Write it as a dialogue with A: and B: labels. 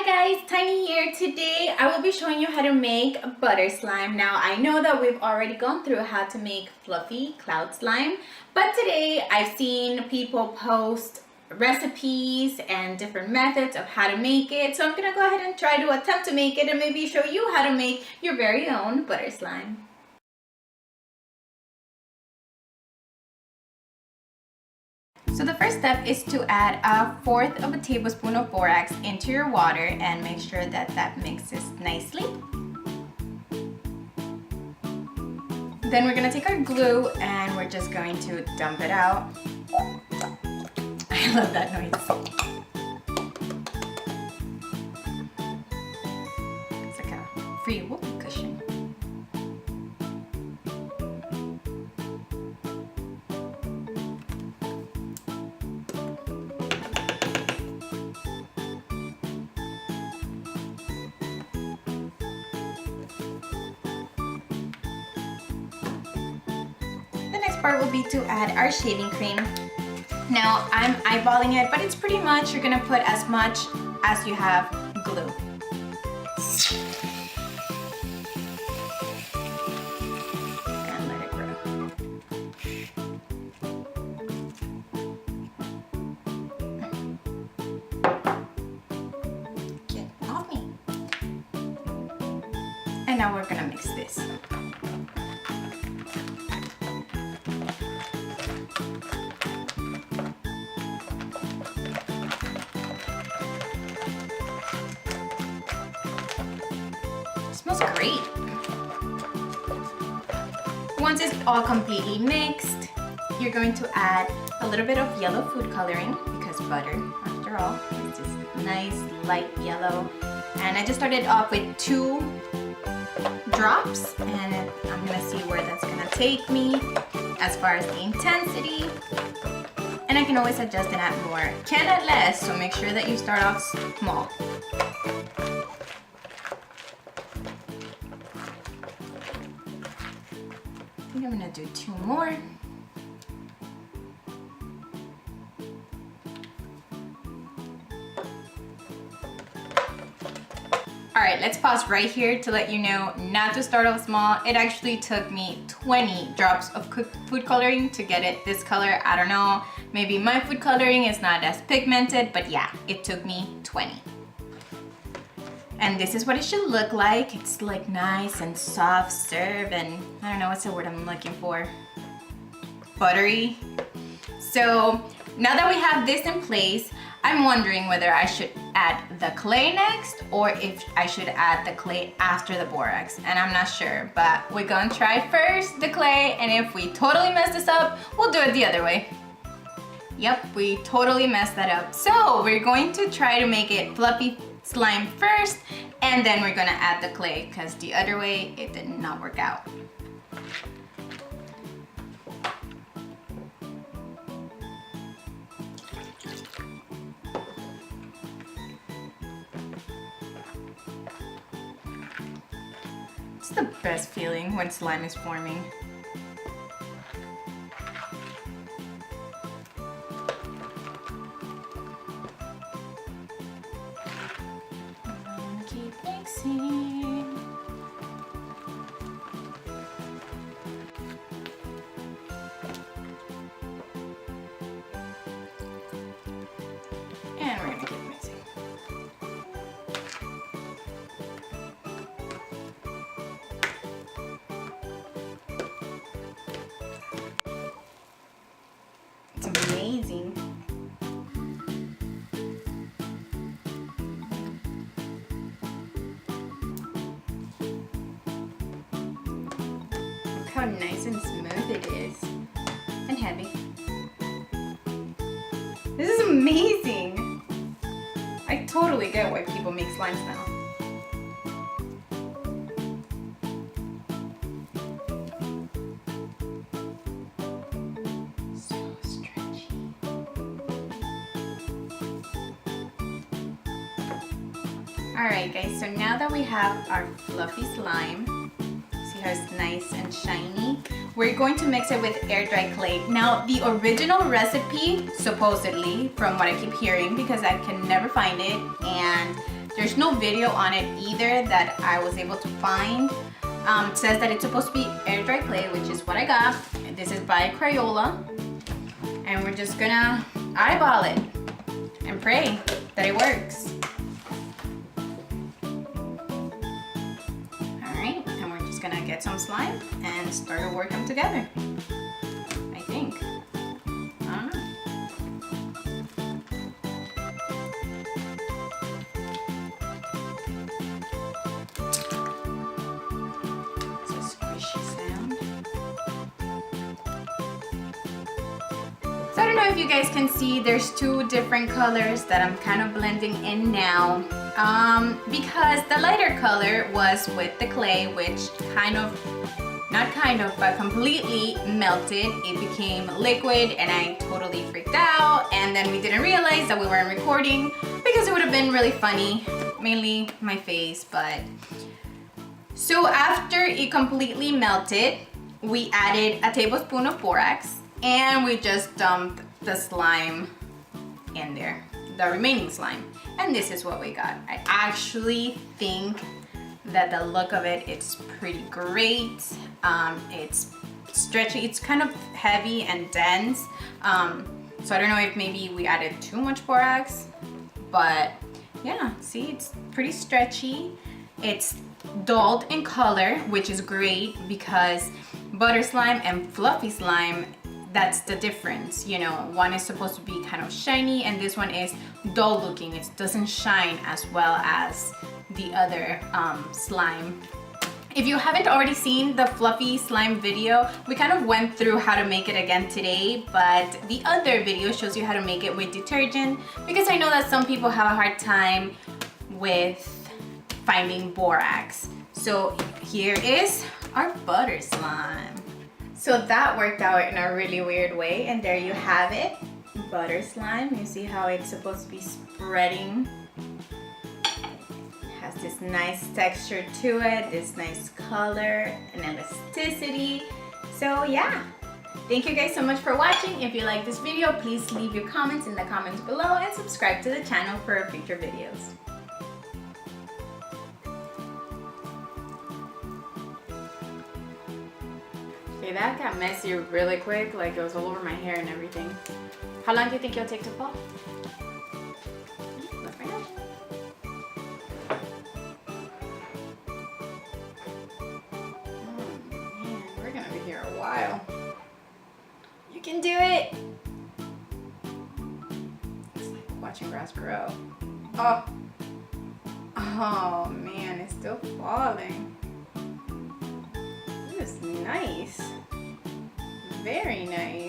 A: Hi guys, Tiny here. Today I will be showing you how to make butter slime. Now I know that we've already gone through how to make fluffy cloud slime, but today I've seen people post recipes and different methods of how to make it. So I'm gonna go ahead and try to attempt to make it and maybe show you how to make your very own butter slime. So the first step is to add 1/4 of a tablespoon of borax into your water and make sure that that mixes nicely. Then we're gonna take our glue and we're just going to dump it out. I love that noise. It's like a free whoopee cushion. Part will be to add our shaving cream. Now I'm eyeballing it, but it's pretty much, you're gonna put as much as you have glue. And let it grow. Get off me. And now we're gonna mix this. Smells great. Once it's all completely mixed, you're going to add a little bit of yellow food coloring because butter, after all, is just nice light yellow. And I just started off with 2 drops, and I'm gonna see where that's gonna take me as far as the intensity. And I can always adjust and add more. Can add less, so make sure that you start off small. I think I'm gonna do 2 more. All right, let's pause right here to let you know not to start off small. It actually took me 20 drops of food coloring to get it this color. I don't know, maybe my food coloring is not as pigmented, but yeah, it took me 20. And this is what it should look like. It's like nice and soft serve, and I don't know what's the word I'm looking for. Buttery. So now that we have this in place, I'm wondering whether I should add the clay next or if I should add the clay after the borax. And I'm not sure, but we're gonna try first the clay, and if we totally mess this up, we'll do it the other way. Yep, we totally messed that up. So we're going to try to make it fluffy slime first, and then we're gonna add the clay because the other way it did not work out. It's the best feeling when slime is forming. Keep mixing. And we're gonna keep mixing. It's amazing. How nice and smooth it is, and heavy. This is amazing. I totally get why people make slimes now. So stretchy. Alright guys, so now that we have our fluffy slime, how it's nice and shiny, we're going to mix it with air dry clay. Now, the original recipe, supposedly, from what I keep hearing, because I can never find it, and There's no video on it either that I was able to find. It says that it's supposed to be air dry clay, which is what I got. This is by Crayola. And we're just gonna eyeball it and pray that it works. Alright, and we're just gonna get some slime and start to work them together. I think. I don't know. So I don't know if you guys can see, there's two different colors that I'm kind of blending in now. Because the lighter color was with the clay, which but completely melted. It became liquid and I totally freaked out. And then we didn't realize that we weren't recording because it would have been really funny, mainly my face. But so after it completely melted, we added a tablespoon of borax. And we just dumped the slime in there, the remaining slime. And this is what we got. I actually think that the look of it, it's pretty great. It's stretchy, it's kind of heavy and dense. So I don't know if maybe we added too much borax, but yeah, see, it's pretty stretchy. It's dulled in color, which is great because butter slime and fluffy slime, that's the difference, you know. One is supposed to be kind of shiny and this one is dull looking. It doesn't shine as well as the other slime. If you haven't already seen the fluffy slime video, we kind of went through how to make it again today, but the other video shows you how to make it with detergent because I know that some people have a hard time with finding borax. So here is our butter slime. So that worked out in a really weird way, and there you have it, butter slime. You see how it's supposed to be spreading. It has this nice texture to it, this nice color and elasticity. So yeah, thank you guys so much for watching. If you like this video, please leave your comments in the comments below and subscribe to the channel for future videos. Okay, that got messy really quick, like it was all over my hair and everything. How long do you think it'll take to fall? Let's find out. Oh man, we're gonna be here a while. You can do it! It's like watching grass grow. Oh! Oh man, it's still falling. This is nice. Very nice.